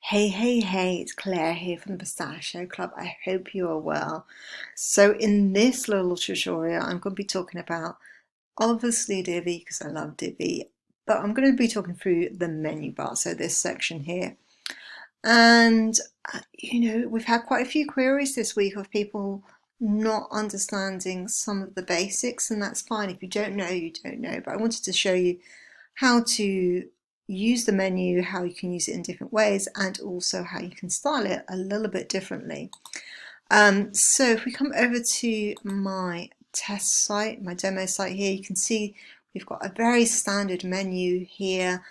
Hey, it's Claire here from the Pistachio Club. I hope you are well. So in this little tutorial, I'm going to be talking about obviously Divi because I love Divi, but I'm going to be talking through the menu bar, so this section here. And, we've had quite a few queries this week of people not understanding some of the basics, and that's fine. If you don't know, you don't know. But I wanted to show you how to use the menu, how you can use it in different ways, and also how you can style it a little bit differently. So if we come over to my test site, my demo site here, you can see we've got a very standard menu here.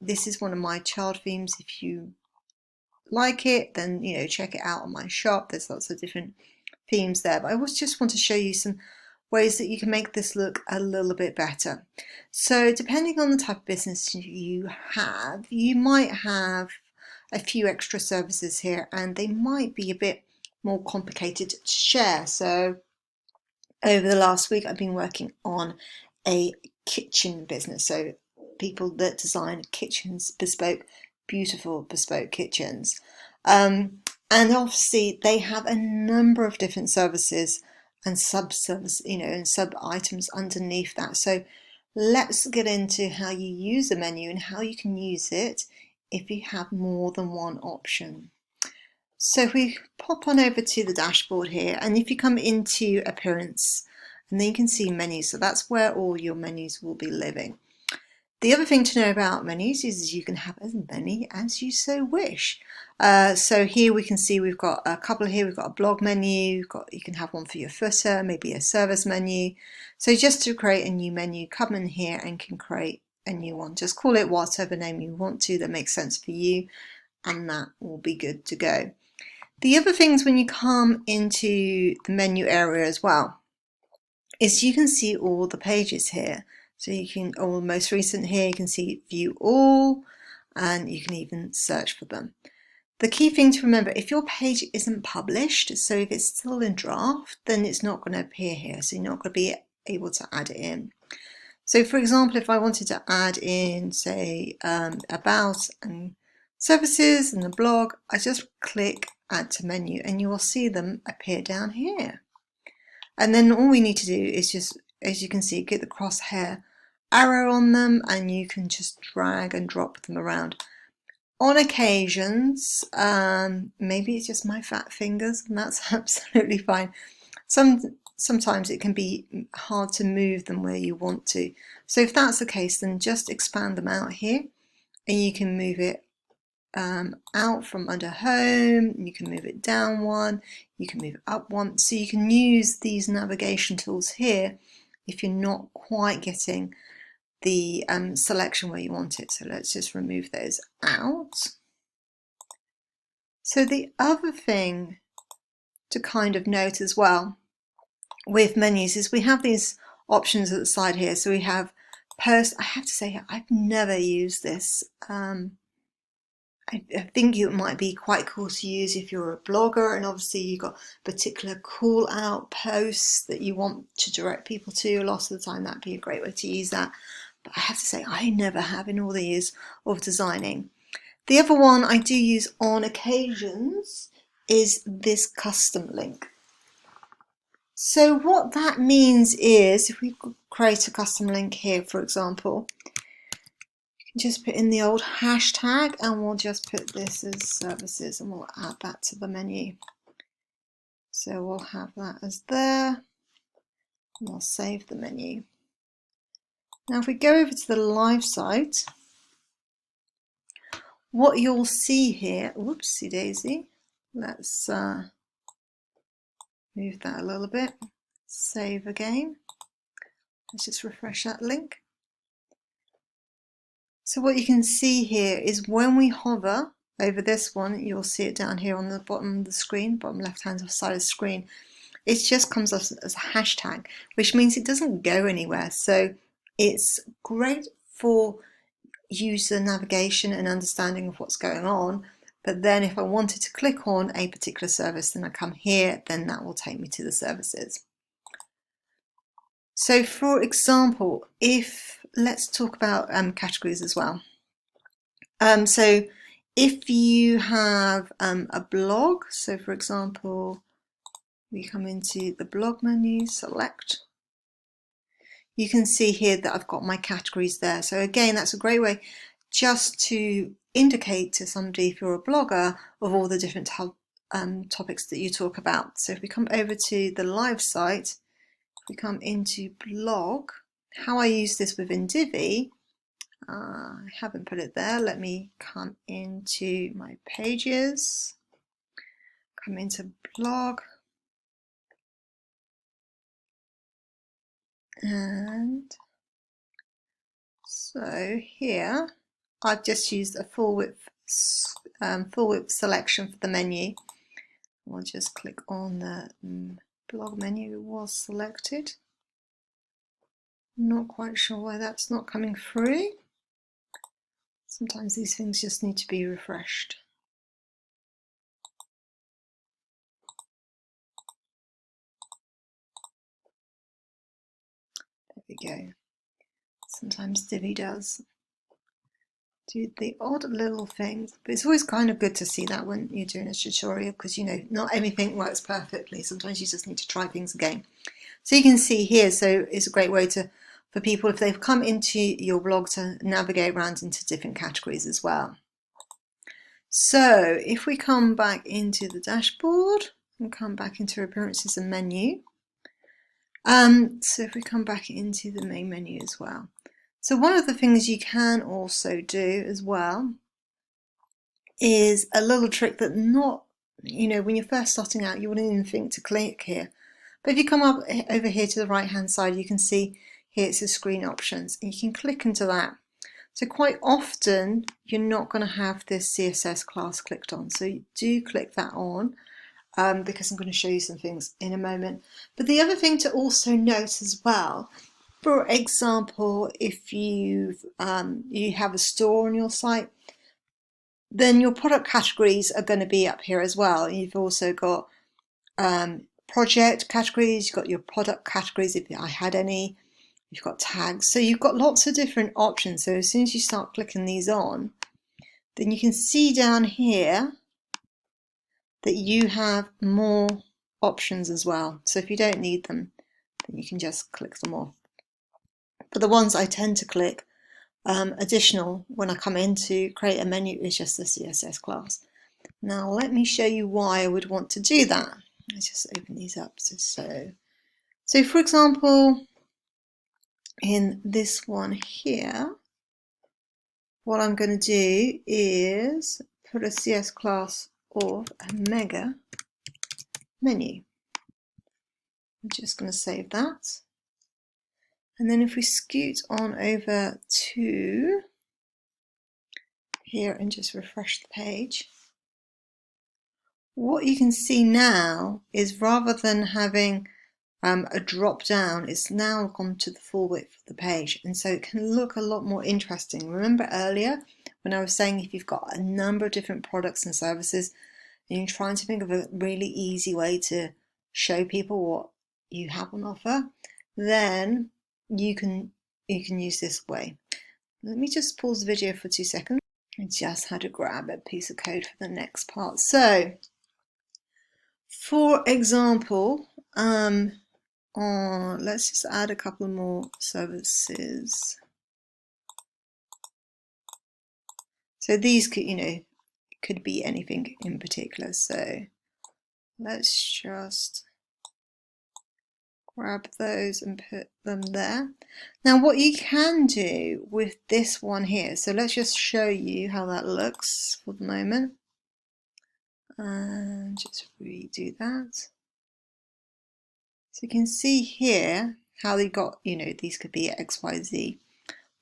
This is one of my child themes. If you like it, then check it out on my shop. There's lots of different themes there, but I just want to show you some ways that you can make this look a little bit better. So depending on the type of business you have, you might have a few extra services here and they might be a bit more complicated to share. So over the last week I've been working on a kitchen business, so people that design kitchens, beautiful bespoke kitchens, and obviously they have a number of different services and sub-service, and sub-items underneath that. So let's get into how you use the menu and how you can use it if you have more than one option. So if we pop on over to the dashboard here, and if you come into Appearance, and then you can see menus, so that's where all your menus will be living. The other thing to know about menus is you can have as many as you so wish. So here we can see we've got a couple here. We've got a blog menu. You can have one for your footer, maybe a service menu. So just to create a new menu, come in here and can create a new one. Just call it whatever name you want to that makes sense for you, and that will be good to go. The other things when you come into the menu area as well is you can see all the pages here. So you can, or most recent here, you can see view all, and you can even search for them. The key thing to remember, if your page isn't published, so if it's still in draft, then it's not going to appear here. So you're not going to be able to add it in. So for example, if I wanted to add in, say, about and services and the blog, I just click add to menu and you will see them appear down here. And then all we need to do is just, as you can see, get the crosshair arrow on them and you can just drag and drop them around. On occasions, maybe it's just my fat fingers, and that's absolutely fine. Sometimes it can be hard to move them where you want to. So if that's the case, then just expand them out here and you can move it out from under home, you can move it down one, you can move it up one. So you can use these navigation tools here if you're not quite getting the selection where you want it. So let's just remove those out. So the other thing to kind of note as well with menus is we have these options at the side here. So we have post. I have to say I've never used this. I think it might be quite cool to use if you're a blogger and obviously you've got particular call out posts that you want to direct people to. A lot of the time that'd be a great way to use that. But I have to say I never have in all the years of designing. The other one I do use on occasions is this custom link. So what that means is if we create a custom link here, for example, just put in the old hashtag and we'll just put this as services and we'll add that to the menu. So we'll have that as there and we'll save the menu. Now if we go over to the live site, what you'll see here, whoopsie daisy, let's move that a little bit, save again. Let's just refresh that link. So what you can see here is when we hover over this one, you'll see it down here on the bottom of the screen, bottom left hand side of the screen. It just comes up as a hashtag, which means it doesn't go anywhere. So it's great for user navigation and understanding of what's going on. But then if I wanted to click on a particular service, then I come here, then that will take me to the services. So for example, let's talk about categories as well. So If you have a blog, so for example, we come into the blog menu, select, you can see here that I've got my categories there. So again, that's a great way just to indicate to somebody, if you're a blogger, of all the different topics that you talk about. So if we come over to the live site, we come into blog, how I use this within Divi, I haven't put it there. Let me come into my pages, come into blog, and so here I've just used a full width selection for the menu. We'll just click on the blog menu. It was selected. Not quite sure why that's not coming through. Sometimes these things just need to be refreshed. There we go. Sometimes Divi does do the odd little things, but it's always kind of good to see that when you're doing a tutorial, because you know not everything works perfectly. Sometimes you just need to try things again. So you can see here, so it's a great way for people, if they've come into your blog, to navigate around into different categories as well. So if we come back into the dashboard and come back into appearances and menu, so if we come back into the main menu as well. So one of the things you can also do as well is a little trick that not, you know, when you're first starting out, you wouldn't even think to click here. But if you come up over here to the right hand side, you can see here it says screen options, and you can click into that. So quite often you're not going to have this CSS class clicked on, so you do click that on because I'm going to show you some things in a moment. But the other thing to also note as well, for example, if you have a store on your site, then your product categories are going to be up here as well. You've also got project categories, you've got your product categories if I had any, you've got tags. So you've got lots of different options. So as soon as you start clicking these on, then you can see down here that you have more options as well. So if you don't need them, then you can just click them off. But the ones I tend to click additional when I come in to create a menu is just the CSS class. Now let me show you why I would want to do that. Let's just open these up. So for example, in this one here, what I'm going to do is put a CS class of a mega menu. I'm just going to save that. And then if we scoot on over to here and just refresh the page, what you can see now is rather than having a drop down, it's now gone to the full width of the page, and so it can look a lot more interesting. Remember earlier when I was saying if you've got a number of different products and services and you're trying to think of a really easy way to show people what you have on offer, then you can use this way. Let me just pause the video for 2 seconds. I just had to grab a piece of code for the next part. So for example, let's just add a couple more services. So these could, could be anything in particular. So let's just grab those and put them there. Now what you can do with this one here, so let's just show you how that looks for the moment. And just redo that. So you can see here how they got, these could be X, Y, Z.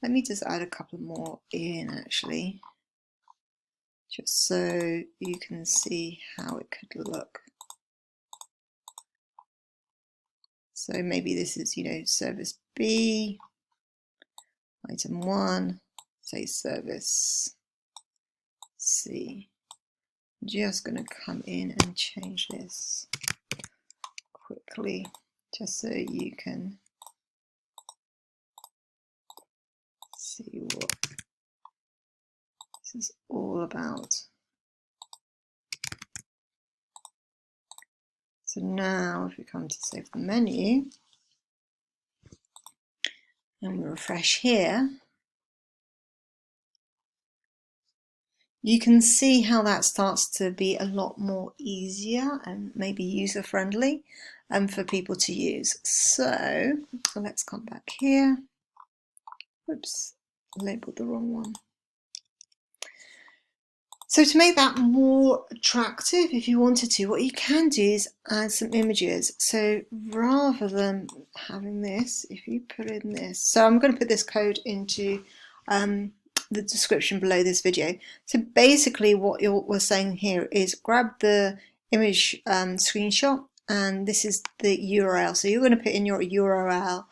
Let me just add a couple more in actually, just so you can see how it could look. So maybe this is, service B, item 1, say service C. I'm just going to come in and change this quickly, just so you can see what is all about. So now if we come to save the menu and we refresh here, you can see how that starts to be a lot more easier and maybe user-friendly for people to use. So let's come back here. Whoops, labeled the wrong one. So to make that more attractive, if you wanted to, what you can do is add some images. So rather than having this, if you put in this, so I'm going to put this code into the description below this video. So basically what we're saying here is grab the image screenshot, and this is the URL. So you're going to put in your URL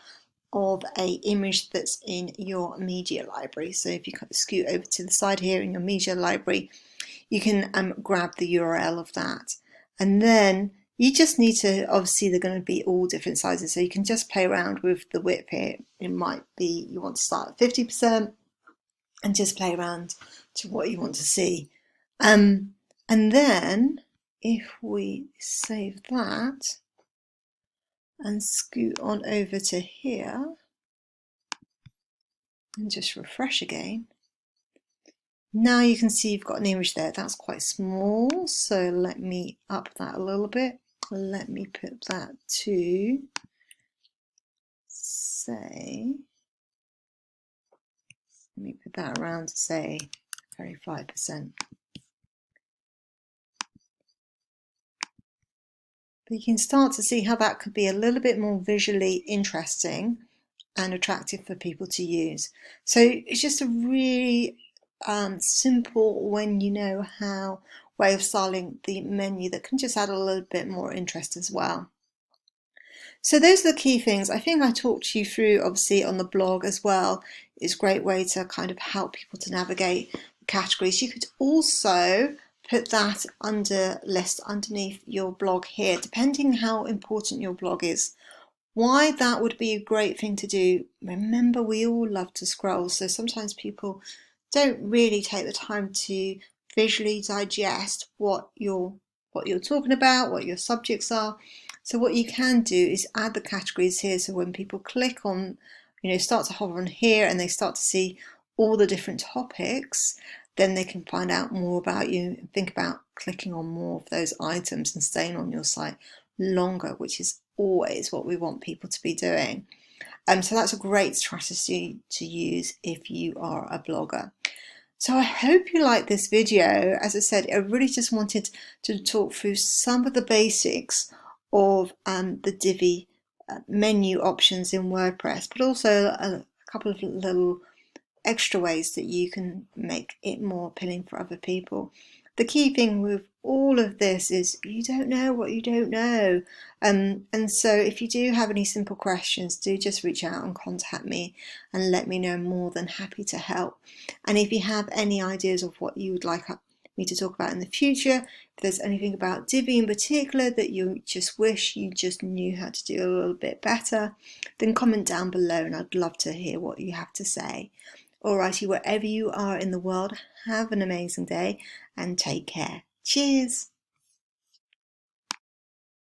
of a image that's in your media library. So if you kind of scoot over to the side here in your media library, you can grab the URL of that. And then you just need to, obviously they're going to be all different sizes, so you can just play around with the width here. It might be you want to start at 50% and just play around to what you want to see. And then if we save that and scoot on over to here and just refresh again, now you can see you've got an image there. That's quite small, so let me up that a little bit. Let me put that to, say, let me put that around to say 35%. But you can start to see how that could be a little bit more visually interesting and attractive for people to use. So it's just a really simple, when you know how, way of styling the menu that can just add a little bit more interest as well. So those are the key things. I think I talked you through, obviously on the blog as well, is a great way to kind of help people to navigate categories. You could also put that under list underneath your blog here, depending how important your blog is. Why that would be a great thing to do, remember we all love to scroll, so sometimes people don't really take the time to visually digest what you're talking about, what your subjects are. So what you can do is add the categories here, so when people click on, start to hover on here and they start to see all the different topics, then they can find out more about you and think about clicking on more of those items and staying on your site longer, which is always what we want people to be doing. So that's a great strategy to use if you are a blogger. So I hope you liked this video. As I said, I really just wanted to talk through some of the basics of the Divi menu options in WordPress, but also a couple of little extra ways that you can make it more appealing for other people. The key thing with all of this is you don't know what you don't know. And so if you do have any simple questions, do just reach out and contact me and let me know. More than happy to help. And if you have any ideas of what you would like me to talk about in the future, if there's anything about Divi in particular that you just wish you just knew how to do a little bit better, then comment down below and I'd love to hear what you have to say. Alrighty, wherever you are in the world, have an amazing day and take care. Cheers!